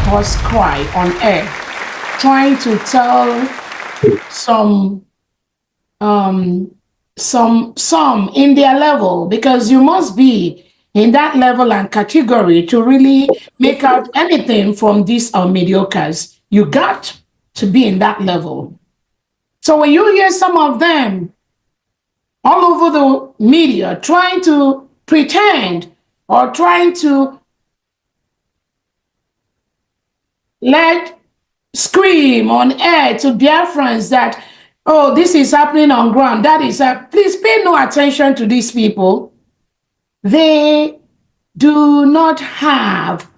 horse cry on air, trying to tell some in their level, because you must be in that level and category to really make out anything from these mediocres. You got to be in that level. So when you hear some of them all over the media trying to pretend or trying to scream on air to Biafrans that, oh, this is happening on ground, that is, please pay no attention to these people. They do not have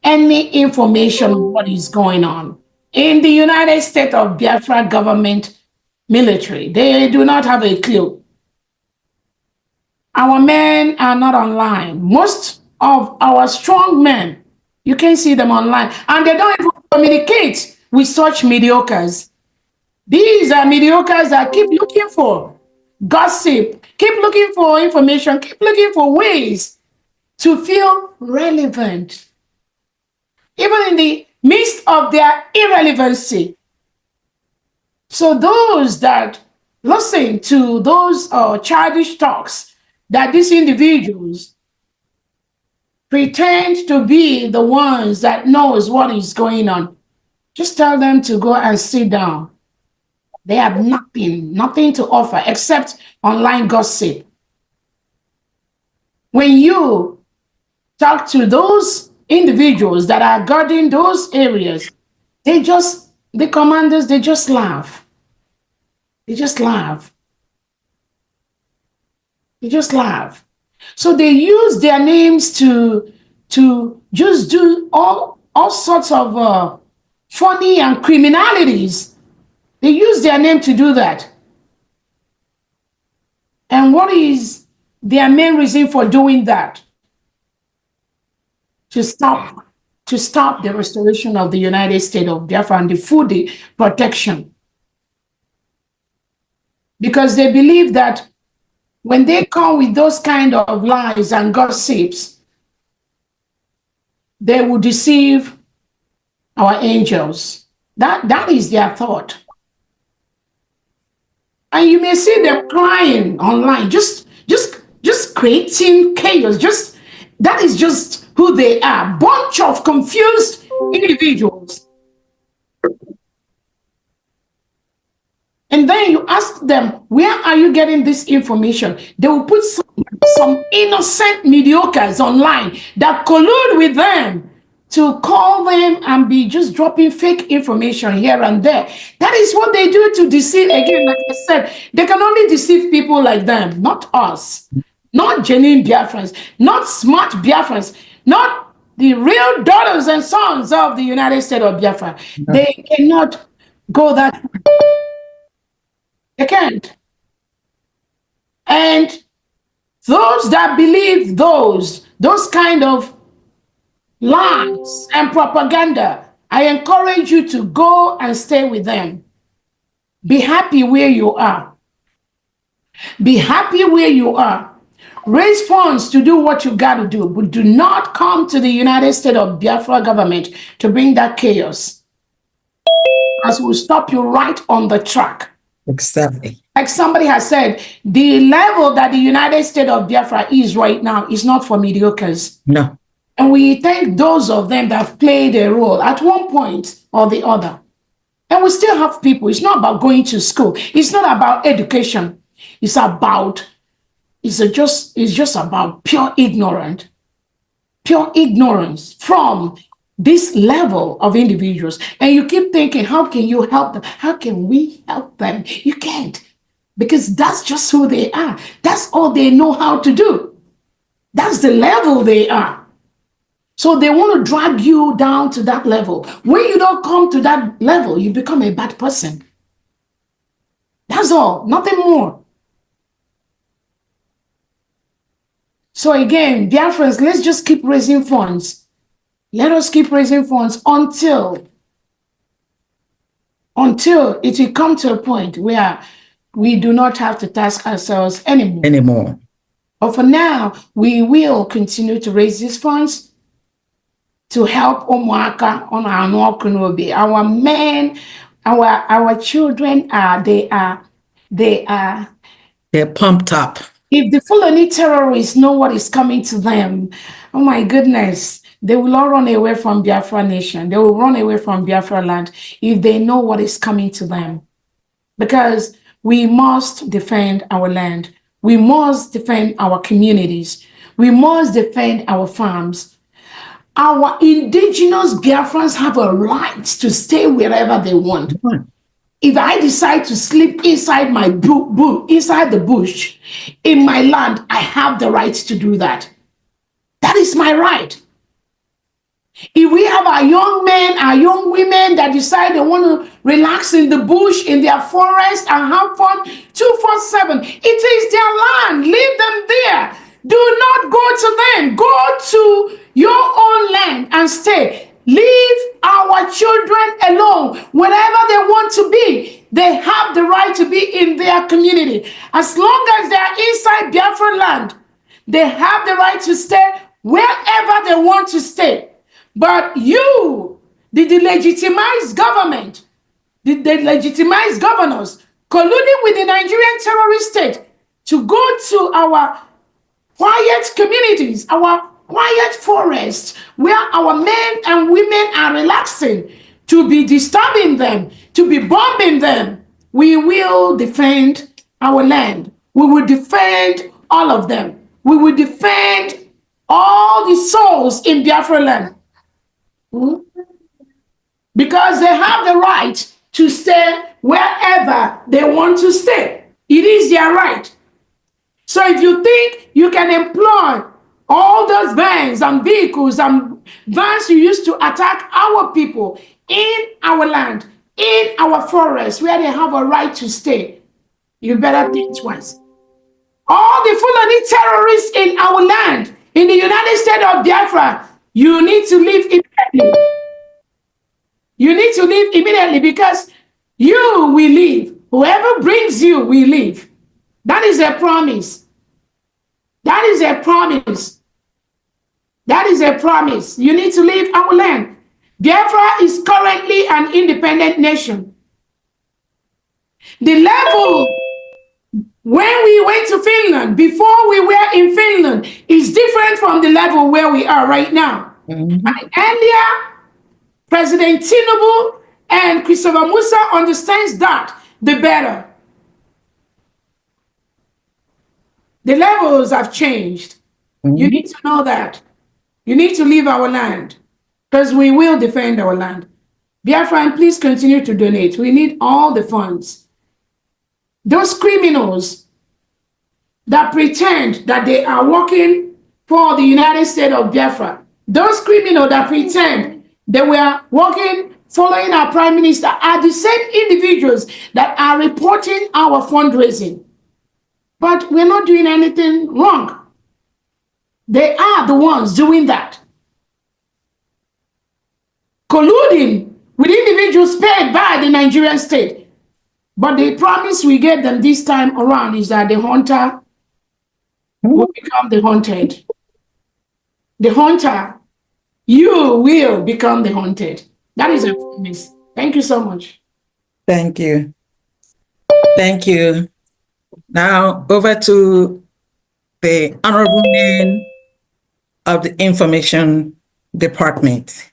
any information on what is going on. In the United States of Biafra government military, they do not have a clue. Our men are not online. Most of our strong men, you can see them online, and they don't even communicate with such mediocres. These are mediocres that keep looking for gossip, keep looking for information, keep looking for ways to feel relevant, even in the midst of their irrelevancy. So those that listen to those childish talks that these individuals pretend to be the ones that knows what is going on, just tell them to go and sit down. They have nothing to offer except online gossip. When you talk to those individuals that are guarding those areas, the commanders, they just laugh. They just laugh. They just laugh. So they use their names to just do all sorts of funny and criminalities. They use their name to do that. And what is their main reason for doing that? To stop the restoration of the United States of Biafra and the food protection. Because they believe that when they come with those kind of lies and gossips, they will deceive our angels. That is their thought. And you may see them crying online, just creating chaos. That is just who they are. Bunch of confused individuals. And then you ask them, where are you getting this information? They will put some innocent mediocres online that collude with them to call them and be just dropping fake information here and there. That is what they do to deceive. Again, like I said, they can only deceive people like them, not us, not genuine Biafrans, not smart Biafrans, not the real daughters and sons of the United States of Biafra. No. They cannot go that far. They can't. And those that believe those kind of lies and propaganda, I encourage you to go and stay with them. Be happy where you are. Be happy where you are. Raise funds to do what you got to do, but do not come to the United States of Biafra government to bring that chaos, as will stop you right on the track. Exactly. Like somebody has said, the level that the United States of Biafra is right now is not for mediocres. No. And we thank those of them that have played a role at one point or the other. And we still have people. It's not about going to school. It's not about education. It's just about pure ignorance from this level of individuals. And you keep thinking, how can you help them? How can we help them? You can't, because that's just who they are. That's all they know how to do. That's the level they are. So they want to drag you down to that level. When you don't come to that level, you become a bad person. That's all, nothing more. So again, Biafrans, let's just keep raising funds. Let us keep raising funds until it will come to a point where we do not have to task ourselves anymore. But for now, we will continue to raise these funds to help Omoaka on our Nokunobi. Our men, our children they're pumped up. If the Fulani terrorists know what is coming to them, oh my goodness, they will all run away from Biafra nation. They will run away from Biafra land if they know what is coming to them. Because we must defend our land. We must defend our communities. We must defend our farms. Our indigenous Biafrans have a right to stay wherever they want. If I decide to sleep inside my inside the bush in my land, I have the right to do that. That is my right. If we have our young men, our young women that decide they want to relax in the bush, in their forest and have fun 24/7, it is their land. Leave them there. Do not go to them. Go to your own land and stay. Leave our children alone. Wherever they want to be, they have the right to be in their community. As long as they are inside Biafra land, they have the right to stay wherever they want to stay. But you, the delegitimized government, the legitimized governors, colluding with the Nigerian terrorist state to go to our quiet communities, our quiet forests, where our men and women are relaxing, to be disturbing them, to be bombing them. We will defend our land. We will defend all of them. We will defend all the souls in Biafra land. Because they have the right to stay wherever they want to stay. It is their right. So if you think you can employ all those vans and vehicles and vans you used to attack our people in our land, in our forests, where they have a right to stay, you better think twice. All the Fulani terrorists in our land, in the United States of Biafra, you need to leave immediately. You need to leave immediately, because you will leave. Whoever brings you will leave. That is a promise. That is a promise. That is a promise. You need to leave our land. Biafra is currently an independent nation. The level when we went to Finland, before we were in Finland, is different from the level where we are right now. And earlier, President Tinubu and Christopher Musa understands that, the better. The levels have changed. You need to know that. You need to leave our land, because we will defend our land. Biafran, please continue to donate. We need all the funds. Those criminals that pretend that they are working for the United States of Biafra, those criminals that pretend they were working, following our prime minister, are the same individuals that are reporting our fundraising. But we're not doing anything wrong. They are the ones doing that. Colluding with individuals paid by the Nigerian state. But the promise we gave them this time around is that the hunter will become the hunted. The hunter, you will become the hunted. That is a promise. Thank you so much. Thank you. Thank you. Now over to the honorable man of the Information Department.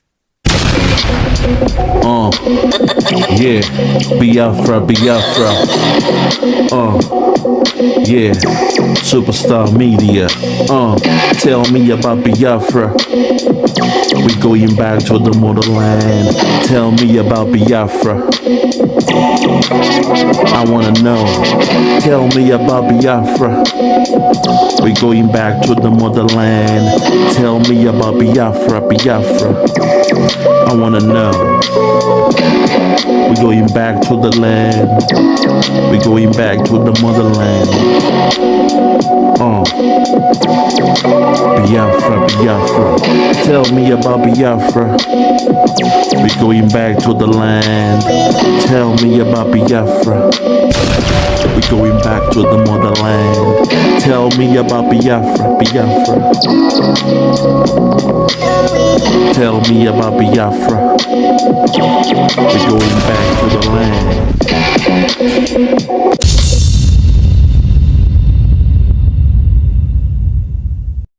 Yeah, Biafra, Biafra. Yeah, Superstar Media. Tell me about Biafra. We going back to the motherland. Tell me about Biafra. I wanna know. Tell me about Biafra. We going back to the motherland. Tell me about Biafra, Biafra. I wanna know. We going back to the land. We going back to the motherland. Biafra, Biafra. Tell me about Biafra. We going back to the land. Tell me about Biafra. We going back to the motherland. Tell me about Biafra, Biafra. Tell me about Biafra. We're going back to the land.